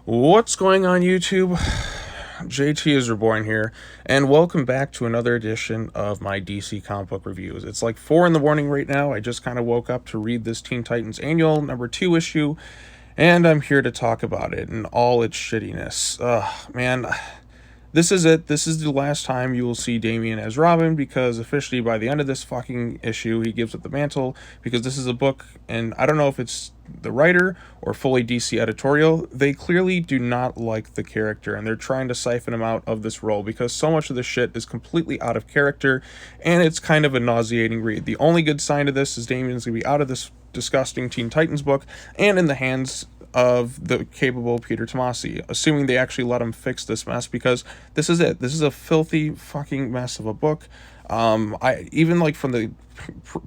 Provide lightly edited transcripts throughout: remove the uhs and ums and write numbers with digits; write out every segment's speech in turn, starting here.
What's going on, YouTube? JT is Reborn here, and welcome back to another edition of my DC comic book reviews. It's like 4 in the morning right now. I just kind of woke up to read this Teen Titans Annual #2 issue, and I'm here to talk about it and all its shittiness. Man, this is it. This is the last time you will see Damian as Robin, because officially by the end of this fucking issue, he gives up the mantle, because this is a book, and I don't know if it's the writer or fully DC editorial. They clearly do not like the character, and they're trying to siphon him out of this role, because so much of the shit is completely out of character, and it's kind of a nauseating read. The only good sign of this is Damian's going to be out of this disgusting Teen Titans book and in the hands of the capable Peter Tomasi, assuming they actually let him fix this mess, because this is it. This is a filthy fucking mess of a book. I even, like, from the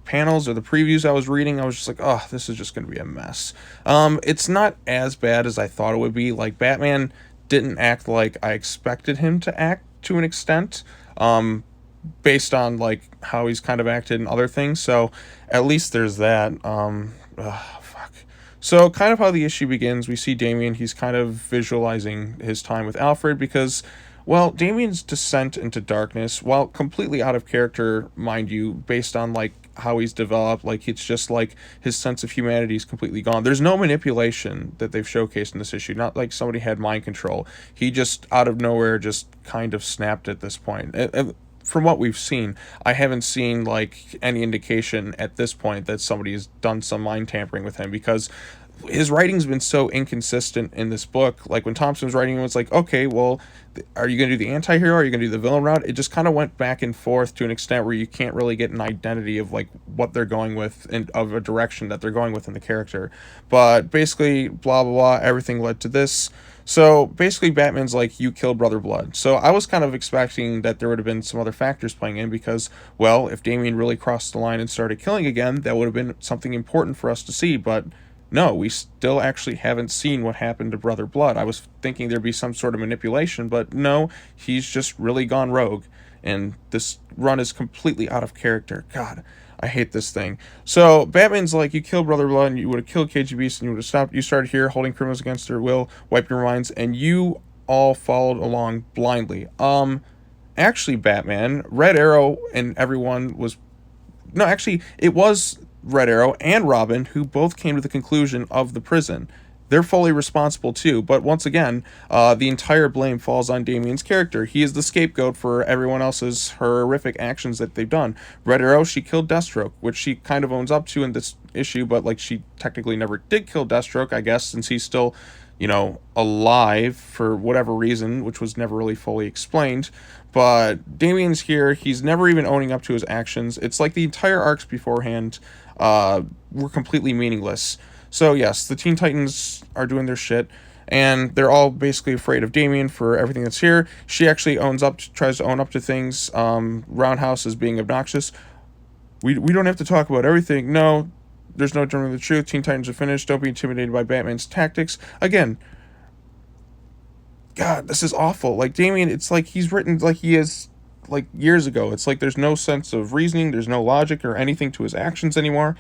panels or the previews I was reading, I was just like, oh, this is just going to be a mess. It's not as bad as I thought it would be. Like, Batman didn't act like I expected him to act to an extent. Based on like how he's kind of acted in other things, so at least there's that. Fuck. So kind of how the issue begins, we see Damian. He's kind of visualizing his time with Alfred, because, well, Damian's descent into darkness, while completely out of character, mind you, based on like how he's developed, like, it's just like his sense of humanity is completely gone. There's no manipulation that they've showcased in this issue, not like somebody had mind control. He just out of nowhere just kind of snapped at this point. From what we've seen, I haven't seen like any indication at this point that somebody's done some mind tampering with him, because his writing's been so inconsistent in this book. Like, when Thompson was writing, it was like, okay, well, are you going to do the anti-hero? Are you going to do the villain route? It just kind of went back and forth to an extent where you can't really get an identity of like what they're going with and of a direction that they're going with in the character. But basically, blah blah blah, everything led to this. So basically, Batman's like, you killed Brother Blood. So I was kind of expecting that there would have been some other factors playing in, because, well, if Damian really crossed the line and started killing again, that would have been something important for us to see. But no, we still actually haven't seen what happened to Brother Blood. I was thinking there'd be some sort of manipulation, but no, he's just really gone rogue. And this run is completely out of character. God, I hate this thing. So Batman's like, you killed Brother Blood, and you would have killed KGB, and you would have stopped. You started here holding criminals against their will, wiped your minds, and you all followed along blindly. Actually, Batman, Red Arrow and everyone was... No, actually, it was Red Arrow and Robin who both came to the conclusion of the prison. They're fully responsible too, but once again, the entire blame falls on Damian's character. He is the scapegoat for everyone else's horrific actions that they've done. Red Arrow, she killed Deathstroke, which she kind of owns up to in this issue, but like, she technically never did kill Deathstroke, I guess, since he's still, alive for whatever reason, which was never really fully explained. But Damian's here, he's never even owning up to his actions. It's like the entire arcs beforehand were completely meaningless. So yes, the Teen Titans are doing their shit, and they're all basically afraid of Damian for everything that's here. She actually tries to own up to things. Roundhouse is being obnoxious. We don't have to talk about everything. No, there's no denying the truth. Teen Titans are finished. Don't be intimidated by Batman's tactics. Again, God, this is awful. Like, Damian, it's like he's written like he is like years ago. It's like there's no sense of reasoning, there's no logic or anything to his actions anymore.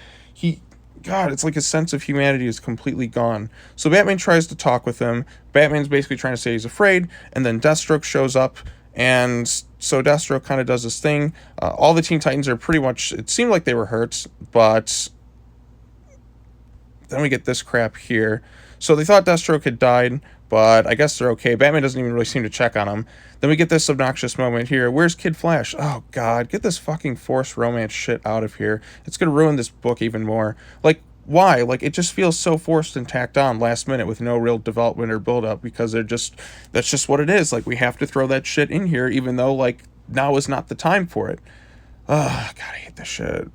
God, it's like his sense of humanity is completely gone. So Batman tries to talk with him. Batman's basically trying to say he's afraid, and then Deathstroke shows up, and so Deathstroke kind of does this thing. All the Teen Titans are pretty much, it seemed like they were hurt, but then we get this crap here. So they thought Deathstroke had died, but I guess they're okay. Batman doesn't even really seem to check on him. Then we get this obnoxious moment here. Where's Kid Flash? Oh, God. Get this fucking forced romance shit out of here. It's going to ruin this book even more. Like, why? Like, it just feels so forced and tacked on last minute with no real development or build-up, because that's just what it is. Like, we have to throw that shit in here, even though, like, now is not the time for it. Oh, God, I hate this shit.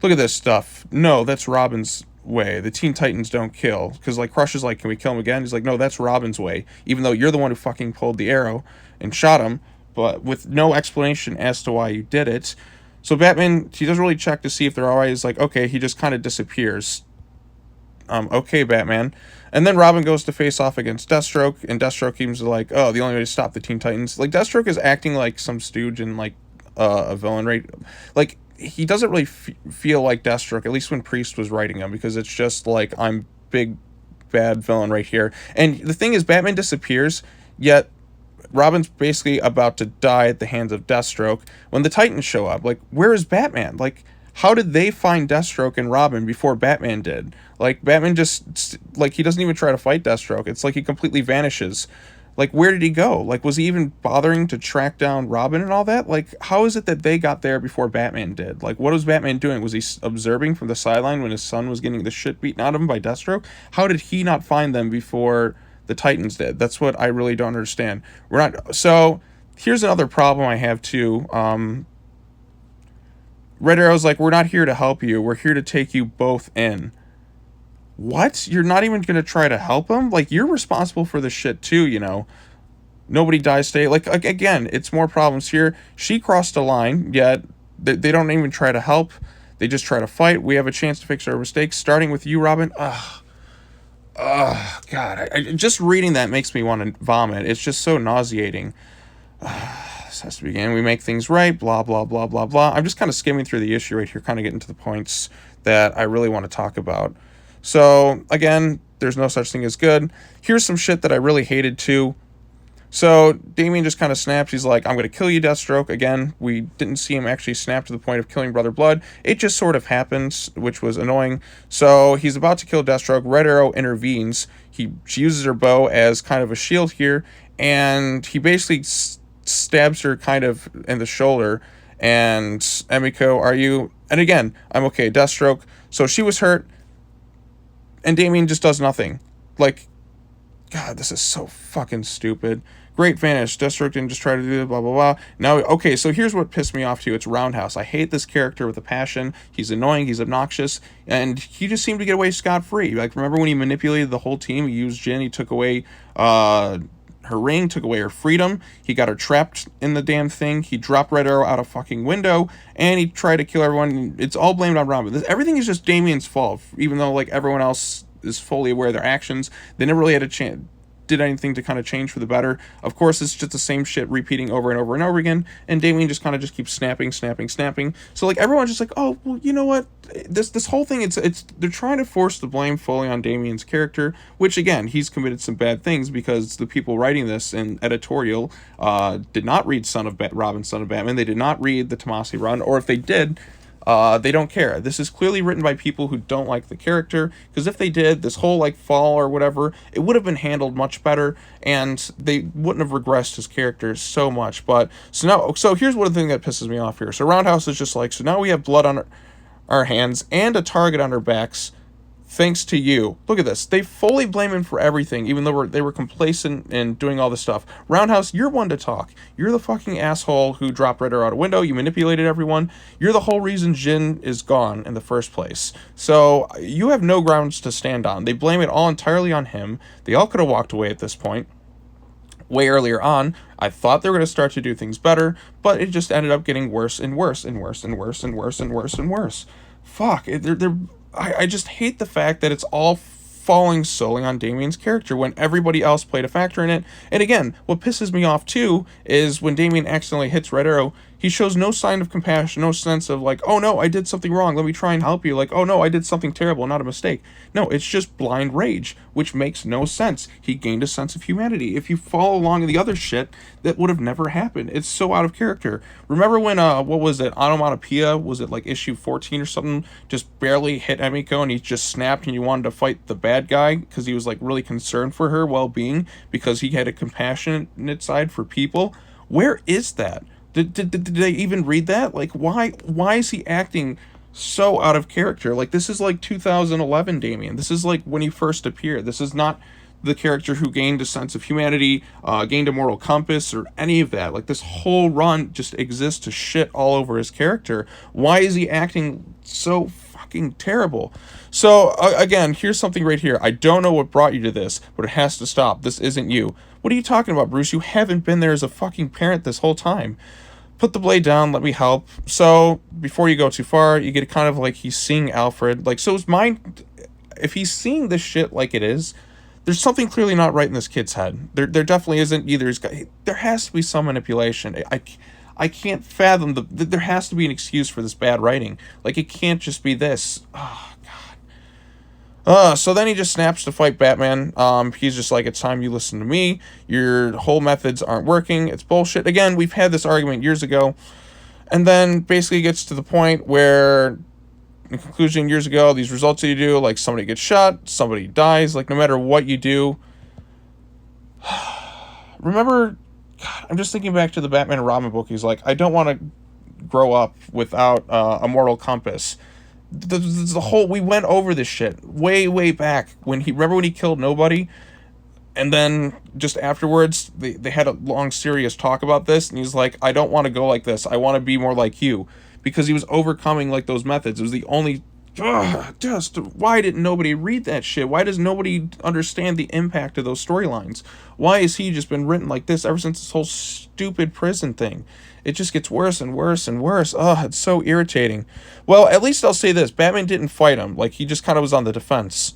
Look at this stuff. No, that's Robin's way. The Teen Titans don't kill. Because, like, Crush is like, can we kill him again? He's like, no, that's Robin's way. Even though you're the one who fucking pulled the arrow and shot him, but with no explanation as to why you did it. So Batman, he doesn't really check to see if they're alright. He's like, okay, he just kind of disappears. Okay, Batman. And then Robin goes to face off against Deathstroke, and Deathstroke seems like, oh, the only way to stop the Teen Titans. Like, Deathstroke is acting like some stooge and, like, a villain, right? Like, he doesn't really feel like Deathstroke, at least when Priest was writing him, because it's just like, I'm big bad villain right here. And the thing is, Batman disappears, yet Robin's basically about to die at the hands of Deathstroke when the Titans show up. Like, where is Batman? Like, how did they find Deathstroke and Robin before Batman did? Like, Batman just, like, he doesn't even try to fight Deathstroke. It's like he completely vanishes. Like, where did he go? Like, was he even bothering to track down Robin and all that? Like, how is it that they got there before Batman did? Like, what was Batman doing? Was he observing from the sideline when his son was getting the shit beaten out of him by Deathstroke? How did he not find them before the Titans did? That's what I really don't understand. We're not. So here's another problem I have too. Red Arrow's like, we're not here to help you. We're here to take you both in. What? You're not even going to try to help him? Like, you're responsible for this shit too, you know. Nobody dies today. Like, again, it's more problems here. She crossed a line, yet they don't even try to help. They just try to fight. We have a chance to fix our mistakes, starting with you, Robin. Ugh. God. Just reading that makes me want to vomit. It's just so nauseating. This has to begin. We make things right, blah, blah, blah, blah, blah. I'm just kind of skimming through the issue right here, kind of getting to the points that I really want to talk about. So, again, there's no such thing as good. Here's some shit that I really hated, too. So, Damian just kind of snaps. He's like, I'm going to kill you, Deathstroke. Again, we didn't see him actually snap to the point of killing Brother Blood. It just sort of happens, which was annoying. So, he's about to kill Deathstroke. Red Arrow intervenes. She uses her bow as kind of a shield here, and he basically stabs her kind of in the shoulder. And, Emiko, are you... And again, I'm okay, Deathstroke. So, she was hurt. And Damian just does nothing. Like, God, this is so fucking stupid. Great vanish. Deathstroke didn't just try to do it, blah, blah, blah. Now, okay, so here's what pissed me off too. It's Roundhouse. I hate this character with a passion. He's annoying. He's obnoxious. And he just seemed to get away scot-free. Like, remember when he manipulated the whole team? He used Jin. He took away her ring, took away her freedom. He got her trapped in the damn thing. He dropped Red Arrow out a fucking window. And he tried to kill everyone. It's all blamed on Robin. Everything is just Damian's fault. Even though, like, everyone else is fully aware of their actions. They never really had a chance, did anything to kind of change for the better. Of course, it's just the same shit repeating over and over and over again, and Damian just kind of just keeps snapping. So, like, everyone's just like, oh, well, you know what? This whole thing, it's they're trying to force the blame fully on Damian's character, which, again, he's committed some bad things because the people writing this in editorial did not read Robin, Son of Batman. They did not read the Tomasi run, or if they did, they don't care. This is clearly written by people who don't like the character, because if they did, this whole, like, fall or whatever, it would have been handled much better, and they wouldn't have regressed his character so much. But, so here's one thing that pisses me off here. So Roundhouse is just like, so now we have blood on our hands and a target on our backs, thanks to you. Look at this. They fully blame him for everything, even though they were complacent and doing all this stuff. Roundhouse, you're one to talk. You're the fucking asshole who dropped Red Arrow out a window. You manipulated everyone. You're the whole reason Jin is gone in the first place. So you have no grounds to stand on. They blame it all entirely on him. They all could have walked away at this point. Way earlier on, I thought they were going to start to do things better, but it just ended up getting worse and worse and worse and worse and worse and worse and worse. Fuck. I just hate the fact that it's all falling solely on Damian's character when everybody else played a factor in it. And again, what pisses me off too is when Damian accidentally hits Red Arrow, he shows no sign of compassion, no sense of like, oh no, I did something wrong, let me try and help you. Like, oh no, I did something terrible, not a mistake. No, it's just blind rage, which makes no sense. He gained a sense of humanity. If you follow along in the other shit, that would have never happened. It's so out of character. Remember when, what was it, Onomatopoeia, was it like issue 14 or something, just barely hit Emiko and he just snapped and you wanted to fight the bad guy because he was like really concerned for her well-being because he had a compassionate side for people? Where is that? Did they even read that? Like, why is he acting so out of character? Like, this is like 2011 Damian. This is like when he first appeared. This is not the character who gained a sense of humanity, gained a moral compass, or any of that. Like, this whole run just exists to shit all over his character. Why is he acting so fucking terrible? So, again, here's something right here. I don't know what brought you to this, but it has to stop. This isn't you. What are you talking about, Bruce? You haven't been there as a fucking parent this whole time. Put the blade down, let me help. So, before you go too far, you get kind of like he's seeing Alfred. Like, so his mind, if he's seeing this shit like it is, there's something clearly not right in this kid's head. There definitely isn't either. There has to be some manipulation. I can't fathom there has to be an excuse for this bad writing. Like, it can't just be this. Oh, God. So then he just snaps to fight Batman. He's just like, it's time you listen to me. Your whole methods aren't working. It's bullshit. Again, we've had this argument years ago. And then basically gets to the point where, in conclusion, years ago, these results that you do, like somebody gets shot, somebody dies, like no matter what you do. Remember, God, I'm just thinking back to the Batman and Robin book. He's like, I don't want to grow up without a moral compass. The whole, we went over this shit way back when remember when he killed nobody, and then just afterwards they had a long serious talk about this, and he's like, I don't want to go like this, I want to be more like you, because he was overcoming like those methods. It was the only, just why didn't nobody read that shit? Why does nobody understand the impact of those storylines? Why has he just been written like this ever since this whole stupid prison thing? It just gets worse and worse and worse. It's so irritating. Well, at least I'll say this, Batman didn't fight him. Like, he just kind of was on the defense.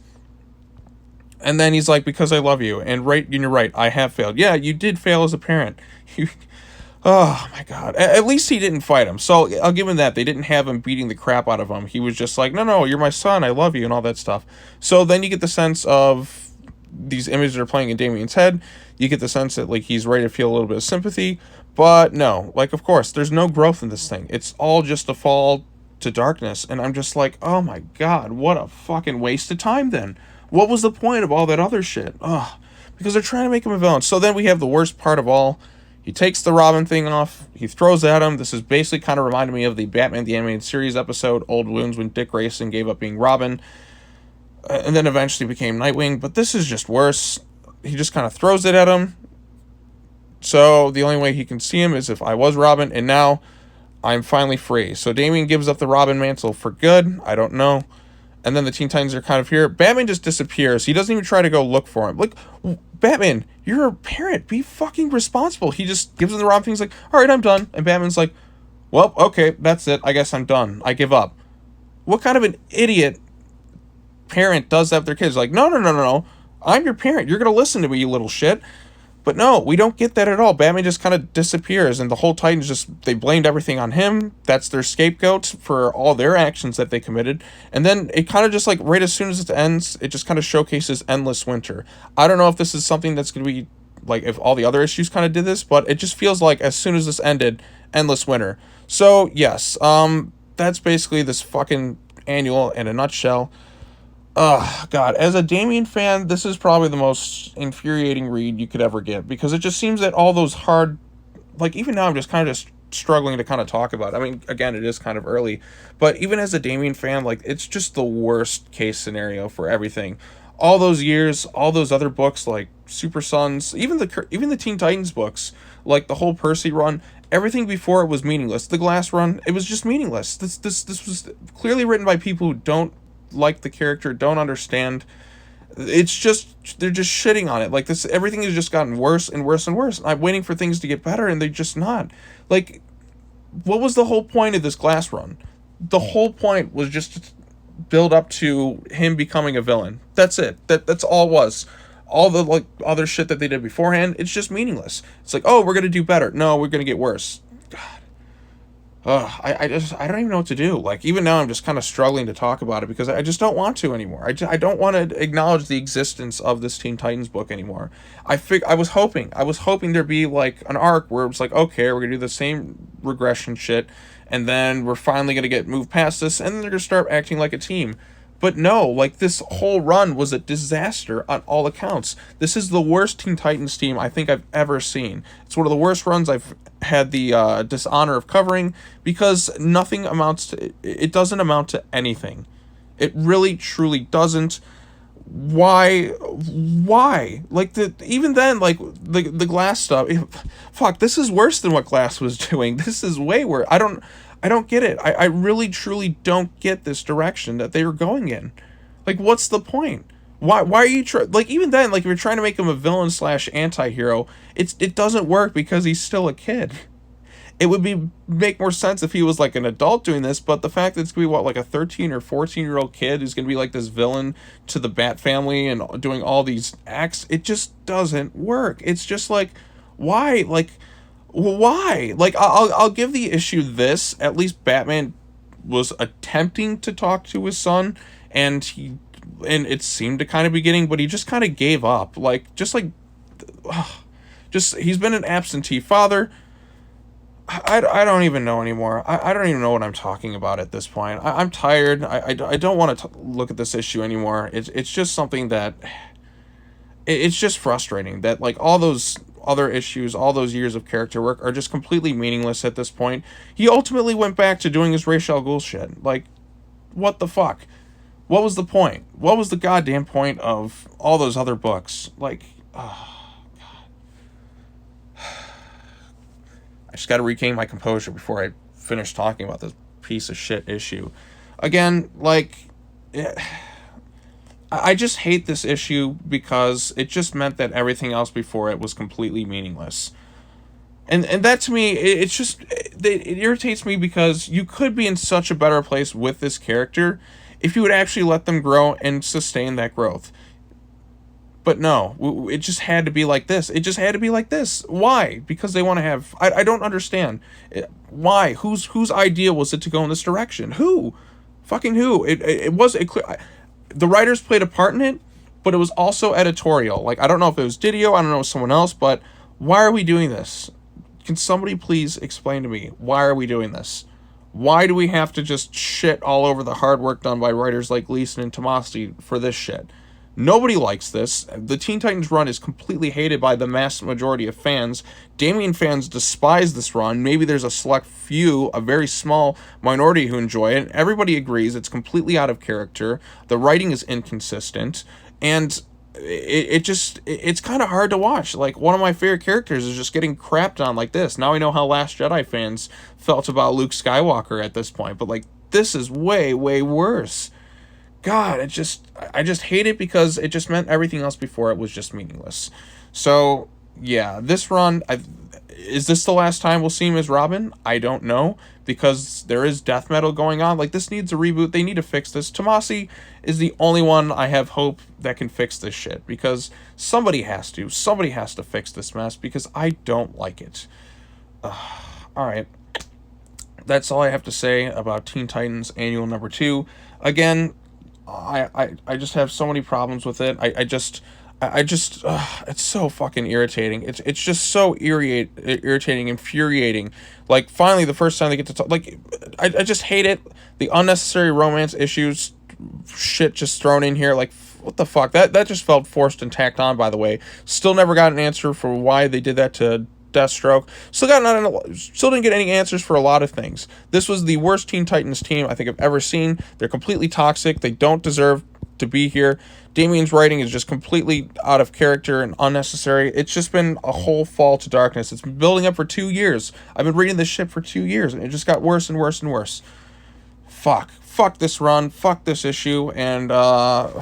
And then he's like, because I love you, and you're right, I have failed. Yeah, you did fail as a parent. Oh my God. At least he didn't fight him. So I'll give him that. They didn't have him beating the crap out of him. He was just like, no, you're my son, I love you, and all that stuff. So then you get the sense of these images are playing in Damian's head. You get the sense that like he's ready to feel a little bit of sympathy. But no, like, of course, there's no growth in this thing. It's all just a fall to darkness. And I'm just like, oh my God, what a fucking waste of time then. What was the point of all that other shit? Because they're trying to make him a villain. So then we have the worst part of all. He takes the Robin thing off. He throws at him. This is basically kind of reminded me of the Batman the Animated Series episode, Old Wounds, when Dick Grayson gave up being Robin. And then eventually became Nightwing. But this is just worse. He just kind of throws it at him. So the only way he can see him is if I was Robin, and now I'm finally free. So Damian gives up the Robin mantle for good. I don't know. And then the Teen Titans are kind of here. Batman just disappears. He doesn't even try to go look for him. Like, Batman, you're a parent. Be fucking responsible. He just gives him the Robin thing. He's like, all right, I'm done. And Batman's like, well, okay, that's it. I guess I'm done. I give up. What kind of an idiot parent does that with their kids? Like, no. I'm your parent. You're going to listen to me, you little shit. But no, we don't get that at all. Batman just kind of disappears, and the whole Titans they blamed everything on him. That's their scapegoat for all their actions that they committed. And then it kind of just like, right as soon as it ends, it just kind of showcases Endless Winter. I don't know if this is something that's going to be, like, if all the other issues kind of did this, but it just feels like as soon as this ended, Endless Winter. So, yes, that's basically this fucking annual in a nutshell. God, as a Damian fan, this is probably the most infuriating read you could ever get, because it just seems that all those hard, like, even now I'm just kind of just struggling to kind of talk about it. I mean, again, it is kind of early, but even as a Damian fan, like, it's just the worst case scenario for everything. All those years, all those other books like Super Sons, even the Teen Titans books, like the whole Percy run, everything before it was meaningless. The Glass run, it was just meaningless. This was clearly written by people who don't like the character, don't understand. It's just, they're just shitting on it. Like, this, everything has just gotten worse and worse and worse. I'm waiting for things to get better, and they're just not. Like, what was the whole point of this Glass run? The whole point was just to build up to him becoming a villain. That's it. That's all it was. All the, like, other shit that they did beforehand, it's just meaningless. It's like, oh, we're gonna do better. No, we're gonna get worse. God. I don't even know what to do. Like, even now I'm just kind of struggling to talk about it, because I just don't want to anymore. I don't want to acknowledge the existence of this Teen Titans book anymore. I was hoping there'd be like an arc where it's like, okay, we're gonna do the same regression shit, and then we're finally gonna get moved past this, and then they're gonna start acting like a team. But no, like, this whole run was a disaster on all accounts. This is the worst Teen Titans team I think I've ever seen. It's one of the worst runs I've had the dishonor of covering, because nothing amounts to, it doesn't amount to anything. It really, truly doesn't. Why? Like, even then, like, the Glass stuff, fuck, this is worse than what Glass was doing. This is way worse. I don't get it. I really, truly don't get this direction that they were going in. Like, what's the point? Why are you like, even then, like, if you're trying to make him a villain / anti-hero, it doesn't work, because he's still a kid. It would make more sense if he was like an adult doing this, but the fact that it's gonna be like a 13 or 14-year-old kid who's gonna be like this villain to the Bat family and doing all these acts, it just doesn't work. It's just like, why? Like, why? Like, I'll give the issue this: at least Batman was attempting to talk to his son, and he and it seemed to kind of be getting, but he just kind of gave up. Like, just he's been an absentee father. I don't even know anymore. I don't even know what I'm talking about at this point. I'm tired. I don't want to look at this issue anymore. It's just something that it's just frustrating that, like, all those other issues, all those years of character work are just completely meaningless at this point. He ultimately went back to doing his Ra's al Ghul shit. Like, what the fuck? What was the point? What was the goddamn point of all those other books? Like, I just got to regain my composure before I finish talking about this piece of shit issue. Again, like, I just hate this issue because it just meant that everything else before it was completely meaningless. And that to me, it irritates me because you could be in such a better place with this character if you would actually let them grow and sustain that growth. But no, it just had to be like this. It just had to be like this. Why? Because they want to have... I don't understand. Why? Whose idea was it to go in this direction? Who? Fucking who? The writers played a part in it, but it was also editorial. Like, I don't know if it was Didio, I don't know if it was someone else, but why are we doing this? Can somebody please explain to me, why are we doing this? Why do we have to just shit all over the hard work done by writers like Gleason and Tomasi for this shit? Nobody likes this. The Teen Titans run is completely hated by the mass majority of fans. Damian fans despise this run. Maybe there's a select few, a very small minority who enjoy it. Everybody agrees it's completely out of character. The writing is inconsistent. And it's kind of hard to watch. Like, one of my favorite characters is just getting crapped on like this. Now I know how Last Jedi fans felt about Luke Skywalker at this point. But, like, this is way, way worse. God, I just hate it because it just meant everything else before it was just meaningless. So, yeah, this run, is this the last time we'll see him as Robin? I don't know, because there is death metal going on. Like, this needs a reboot. They need to fix this. Tomasi is the only one I have hope that can fix this shit, because somebody has to. Somebody has to fix this mess, because I don't like it. Alright. That's all I have to say about Teen Titans Annual number 2. Again, I just have so many problems with it. I just it's so fucking irritating. It's just so irritating, infuriating. Like, finally, the first time they get to talk, like, I just hate it. The unnecessary romance issues, shit just thrown in here. Like, what the fuck? That just felt forced and tacked on, by the way. Still never got an answer for why they did that to Deathstroke. Still didn't get any answers for a lot of things. This was the worst Teen Titans team I think I've ever seen. They're completely toxic. They don't deserve to be here. Damian's writing is just completely out of character and unnecessary. It's just been a whole fall to darkness. It's been building up for 2 years. I've been reading this shit for 2 years, and it just got worse and worse and worse. Fuck this run, fuck this issue, and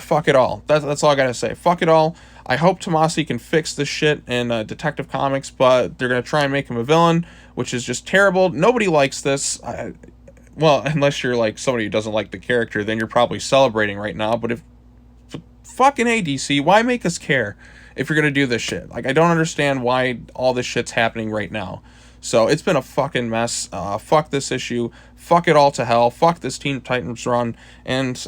fuck it all. That's all I gotta say. Fuck it all. I hope Tomasi can fix this shit in Detective Comics, but they're gonna try and make him a villain, which is just terrible. Nobody likes this. Well, unless you're like somebody who doesn't like the character, then you're probably celebrating right now. But if fucking DC, why make us care if you're gonna do this shit? Like, I don't understand why all this shit's happening right now. So it's been a fucking mess. Fuck this issue. Fuck it all to hell. Fuck this Teen Titans run. And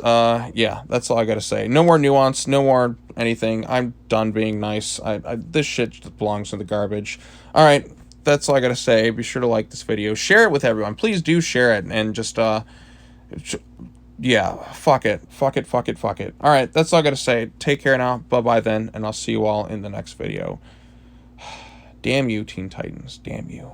yeah, that's all I gotta say. No more nuance. No more anything. I'm done being nice. This shit just belongs in the garbage. All right, that's all I gotta say. Be sure to like this video. Share it with everyone. Please do share it. And just yeah, fuck it. Fuck it. Fuck it. Fuck it. All right, that's all I gotta say. Take care now. Bye-bye then. And I'll see you all in the next video. Damn you, Teen Titans. Damn you.